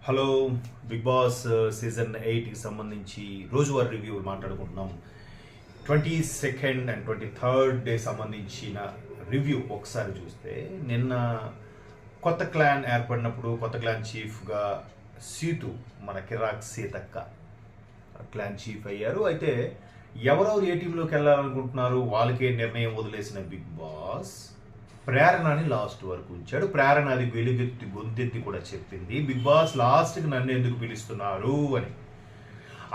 Hello big boss season 8కి సంబంధించి రోజువారీ రివ్యూలు మాట్లాడుకుంటున్నాం. 22nd అండ్ 23rd డే సంబంధించిన రివ్యూ ఒకసారి చూస్తే, నిన్న కొత్త క్లాన్ ఏర్పడినప్పుడు కొత్త క్లాన్ చీఫ్గా సీతు, మన కిరాక్ సీతక్క క్లాన్ చీఫ్ అయ్యారు. అయితే ఎవరెవరు ఏ టీంలోకి వెళ్ళాలనుకుంటున్నారు వాళ్ళకే నిర్ణయం వదిలేసిన బిగ్ బాస్ ప్రేరణని లాస్ట్ వరకు ఉంచాడు. ప్రేరణ అది వెలుగెత్తి గొంతెత్తి కూడా చెప్పింది, బిగ్ బాస్ లాస్ట్కి నన్ను ఎందుకు పిలుస్తున్నారు అని.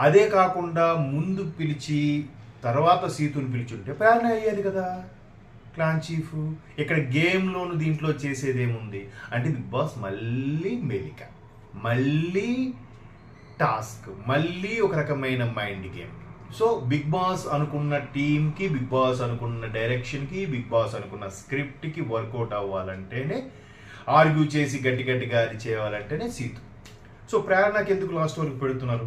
అదే కాకుండా ముందు పిలిచి తర్వాత సీతుని పిలిచుంటే ప్రేరణ అయ్యేది కదా క్లాన్ చీఫ్. ఇక్కడ గేమ్లోను దీంట్లో చేసేదేముంది అంటే, బిగ్ బాస్ మళ్ళీ మెలిక, మళ్ళీ టాస్క్, మళ్ళీ ఒక రకమైన mind game. So Bigg Boss అనుకున్న టీంకి, బిగ్ బాస్ అనుకున్న డైరెక్షన్కి, బిగ్ బాస్ అనుకున్న స్క్రిప్ట్కి వర్కౌట్ అవ్వాలంటేనే, ఆర్గ్యూ చేసి గట్టి గట్టిగా అది చేయాలంటేనే సీతు. సో ప్రేరణకి ఎందుకు లాస్ట్ వరకు పెడుతున్నారు?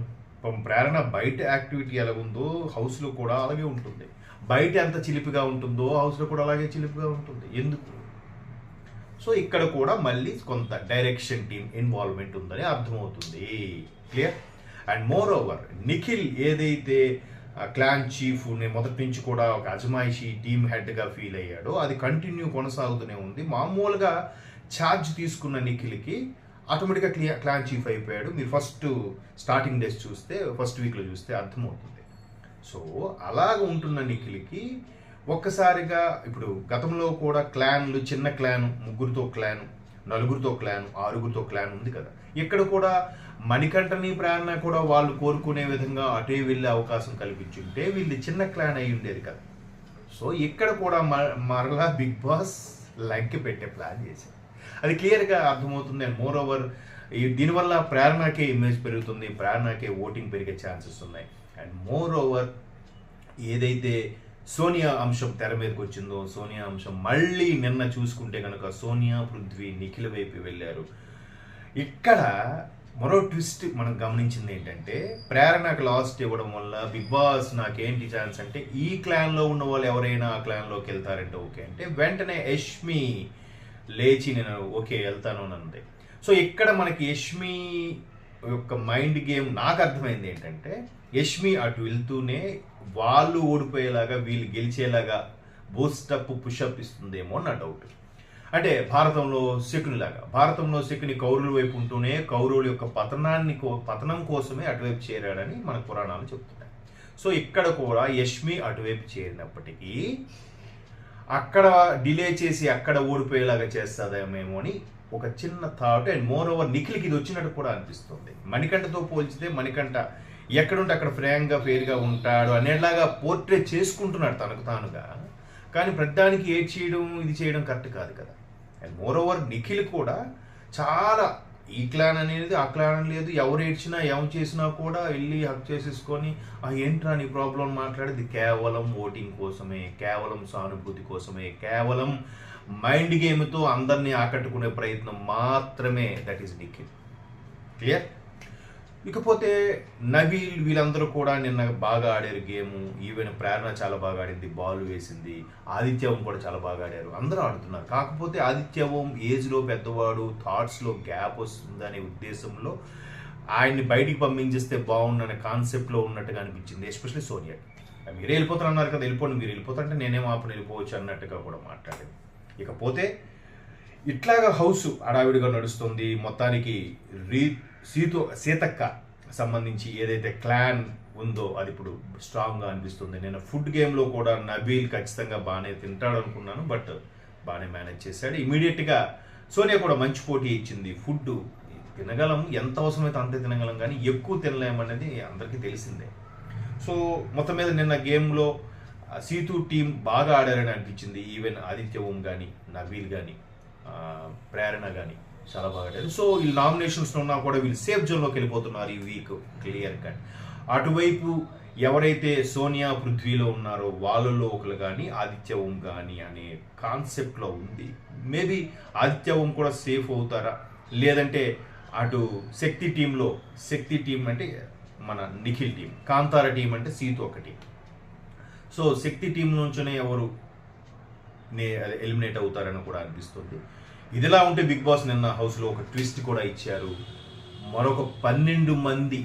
ప్రేరణ బయట యాక్టివిటీ ఎలా ఉందో హౌస్లో కూడా అలాగే ఉంటుంది. బయట ఎంత చిలిపిగా ఉంటుందో హౌస్లో కూడా అలాగే చిలిపిగా ఉంటుంది. ఎందుకు? సో ఇక్కడ కూడా మళ్ళీ కొంత డైరెక్షన్ టీం ఇన్వాల్వ్మెంట్ ఉందని అర్థమవుతుంది. Clear? And more over Nikhil ఏదైతే క్లాన్ చీఫ్ని మొదటి నుంచి కూడా ఒక అజమాయిషి టీమ్ హెడ్గా ఫీల్ అయ్యాడో అది కంటిన్యూ కొనసాగుతూనే ఉంది. మామూలుగా ఛార్జ్ తీసుకున్న నిఖిల్కి ఆటోమేటిక్గా క్లాన్ చీఫ్ అయిపోయాడు. మీరు ఫస్ట్ స్టార్టింగ్ డేస్ చూస్తే, ఫస్ట్ వీక్లో చూస్తే అర్థమవుతుంది. సో అలాగ ఉంటున్న నిఖిల్కి ఒక్కసారిగా ఇప్పుడు గతంలో కూడా క్లాన్లు, చిన్న క్లాన్, ముగ్గురితో క్లాన్, నలుగురితో క్లాన్, ఆరుగురితో క్లాన్ ఉంది కదా. ఇక్కడ కూడా మణికంఠని, ప్రేరణ కూడా వాళ్ళు కోరుకునే విధంగా అటే వెళ్ళే అవకాశం కల్పించుంటే వీళ్ళు చిన్న క్లాన్ అయి ఉండేది కదా. సో ఇక్కడ కూడా మరలా బిగ్ బాస్ లంకి పెట్టే ప్లాన్ చేశారు. అది క్లియర్గా అర్థమవుతుంది. అండ్ మోర్ ఓవర్ దీనివల్ల ప్రేరణకే ఇమేజ్ పెరుగుతుంది, ప్రేరణకే ఓటింగ్ పెరిగే ఛాన్సెస్ ఉన్నాయి. అండ్ మోర్ ఓవర్ ఏదైతే సోనియా అంశం తెర మీదకి వచ్చిందో, సోనియా అంశం మళ్ళీ నిన్న చూసుకుంటే కనుక సోనియా, పృథ్వీ, నిఖిల్ వైపు వెళ్ళారు. ఇక్కడ మరో ట్విస్ట్ మనం గమనించింది ఏంటంటే, ప్రేరణకు లాస్ట్ ఇవ్వడం వల్ల బిగ్ బాస్ నాకేంటి ఛాన్స్ అంటే, ఈ క్లాన్లో ఉన్న వాళ్ళు ఎవరైనా ఆ క్లాన్లోకి వెళ్తారంటే ఓకే అంటే, వెంటనే యష్మి లేచి నేను ఓకే వెళ్తాను అని అంది. సో ఇక్కడ మనకి యష్మి యొక్క మైండ్ గేమ్ నాకు అర్థమైంది ఏంటంటే, యష్మి అటు వెళ్తూనే వాళ్ళు ఓడిపోయేలాగా వీళ్ళు గెలిచేలాగా బూస్టప్, పుషప్ ఇస్తుందేమో నా డౌట్. అంటే భారతంలో శకునిలాగా, భారతంలో శకుని కౌరవుల వైపు ఉంటూనే కౌరవుల యొక్క పతనం కోసమే అటువైపు చేరాడని మన పురాణాలు చెప్తున్నాయి. సో ఇక్కడ కూడా యష్మి అటువైపు చేరినప్పటికీ అక్కడ డిలే చేసి అక్కడ ఓడిపోయేలాగా చేస్తుందేమో అని ఒక చిన్న థాట్. అండ్ మోర్ ఓవర్ నిఖిల్కి ఇది వచ్చినట్టు కూడా అనిపిస్తుంది. మణికంఠతో పోల్చితే మణికంఠ ఎక్కడుంటే అక్కడ ఫ్రాంక్గా, ఫెయిర్గా ఉంటాడు అనేలాగా పోర్ట్రేట్ చేసుకుంటున్నాడు తనకు తానుగా. కానీ ప్రతిదానికి ఏడ్ చేయడం, ఇది చేయడం కరెక్ట్ కాదు కదా. అండ్ మోర్ ఓవర్ నిఖిల్ కూడా చాలా ఈ క్లాన్ అనేది ఆ క్లాన్ లేదు, ఎవరు ఏడ్చినా ఎవరు చేసినా కూడా వెళ్ళి హక్ చేసేసుకొని ఏంట్రా నీ ప్రాబ్లం మాట్లాడేది కేవలం ఓటింగ్ కోసమే, కేవలం సానుభూతి కోసమే, కేవలం మైండ్ గేమ్తో అందరినీ ఆకట్టుకునే ప్రయత్నం మాత్రమే. That is Nikhil. క్లియర్? ఇకపోతే నవీల్, వీళ్ళందరూ కూడా నిన్న బాగా ఆడారు గేము. ఈవెన్ ప్రేరణ చాలా బాగా ఆడింది, బాల్ వేసింది. ఆదిత్యవం కూడా చాలా బాగా ఆడారు, అందరూ ఆడుతున్నారు. కాకపోతే ఆదిత్యవం ఏజ్లో పెద్దవాడు, థాట్స్లో గ్యాప్ వస్తుందనే ఉద్దేశంలో ఆయన్ని బయటికి పంపించేస్తే బాగుందనే కాన్సెప్ట్లో ఉన్నట్టుగా అనిపించింది. ఎస్పెషల్లీ సోనియా. మీరే వెళ్ళిపోతారు అన్నారు కదా, వెళ్ళిపోండి, మీరు వెళ్ళిపోతారంటే నేనేం ఆపని వెళ్ళిపోవచ్చు అన్నట్టుగా కూడా మాట్లాడేది. ఇకపోతే ఇట్లాగా హౌస్ హడావిడిగా నడుస్తుంది. మొత్తానికి సీతక్క సంబంధించి ఏదైతే క్లాన్ ఉందో అది ఇప్పుడు స్ట్రాంగ్గా అనిపిస్తుంది. నేను ఫుడ్ గేమ్లో కూడా నబీల్ ఖచ్చితంగా బాగానే తింటాడు అనుకున్నాను, బట్ బాగానే మేనేజ్ చేశాడు. ఇమీడియట్గా సోనియా కూడా మంచి పోటీ ఇచ్చింది. ఫుడ్ తినగలం, ఎంత అవసరమైతే అంతే తినగలం, కానీ ఎక్కువ తినలేమనేది అందరికీ తెలిసిందే. సో మొత్తం మీద నిన్న గేమ్లో సీతు టీం బాగా ఆడారని అనిపించింది. ఈవెన్ ఆదిత్య ఓం కానీ, నబీల్ కానీ, ప్రేరణ కానీ చాలా బాగా ఆడారు. సో వీళ్ళు నామినేషన్స్లో ఉన్నా కూడా వీళ్ళు సేఫ్ జోన్లోకి వెళ్ళిపోతున్నారు ఈ వీక్, క్లియర్ కట్. అటువైపు ఎవరైతే సోనియా, పృథ్వీలో ఉన్నారో వాళ్ళలో ఒకరు కానీ ఆదిత్య ఓం కానీ అనే కాన్సెప్ట్లో ఉంది. మేబీ ఆదిత్య ఓం కూడా సేఫ్ అవుతారా, లేదంటే అటు శక్తి టీంలో, శక్తి టీం అంటే మన నిఖిల్ టీం, కాంతార టీం అంటే సీతు ఒకటి. సో శక్తి టీం నుంచే ఎవరు ఎలిమినేట్ అవుతారని కూడా అనిపిస్తుంది. ఇదిలా ఉంటే బిగ్ బాస్ నిన్న హౌస్లో ఒక ట్విస్ట్ కూడా ఇచ్చారు. మరొక 12 మంది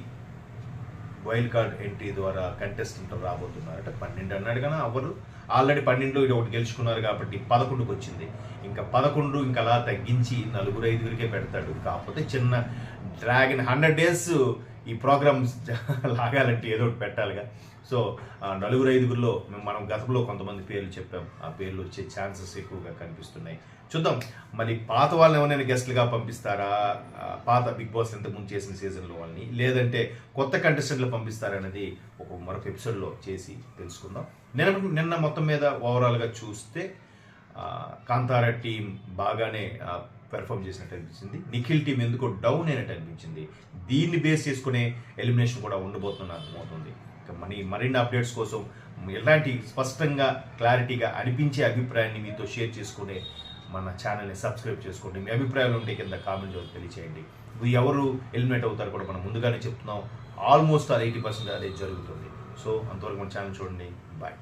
వైల్డ్ కార్డ్ ఎంట్రీ ద్వారా కంటెస్టెంట్ రాబోతున్నారట. 12 అన్నాడు కానీ అవ్వరు. ఆల్రెడీ 12 ఇది ఒకటి గెలుచుకున్నారు కాబట్టి 11కి వచ్చింది. ఇంకా 11 ఇంకా అలా తగ్గించి 4-5కే పెడతాడు. కాకపోతే చిన్న డ్రాగన్ 100 days ఈ ప్రోగ్రామ్ లాగాలంటే ఏదో ఒకటి పెట్టాలిగా. సో 4-5లో మనం గతంలో కొంతమంది పేర్లు చెప్పాం. ఆ పేర్లు వచ్చే ఛాన్సెస్ ఎక్కువగా కనిపిస్తున్నాయి. చూద్దాం మరి పాత వాళ్ళని ఎవరైనా గెస్ట్లుగా పంపిస్తారా, పాత బిగ్ బాస్ ఇంతకుముందు చేసిన సీజన్లో వాళ్ళని, లేదంటే కొత్త కంటెస్టెంట్లు పంపిస్తారనేది మరొక ఎపిసోడ్లో చేసి తెలుసుకుందాం. నిన్న మొత్తం మీద ఓవరాల్గా చూస్తే కాంతారా టీం బాగానే పెర్ఫామ్ చేసినట్టు అనిపించింది. నిఖిల్ టీం ఎందుకో డౌన్ అయినట్టు అనిపించింది. దీన్ని బేస్ చేసుకునే ఎలిమినేషన్ కూడా ఉండబోతున్న అర్థమవుతుంది. ఇక మరిన్ని అప్డేట్స్ కోసం ఎలాంటి స్పష్టంగా క్లారిటీగా అనిపించే అభిప్రాయాన్ని మీతో షేర్ చేసుకునే మన ఛానల్ని సబ్స్క్రైబ్ చేసుకోండి. మీ అభిప్రాయాలు ఉంటే కింద కామెంట్ తెలియచేయండి. ఎవరు ఎలిమినేట్ అవుతారు కూడా మనం ముందుగానే చెప్తున్నాం. ఆల్మోస్ట్ 80% అదే జరుగుతుంది. సో అంతవరకు మన ఛానల్ చూడండి. బాయ్.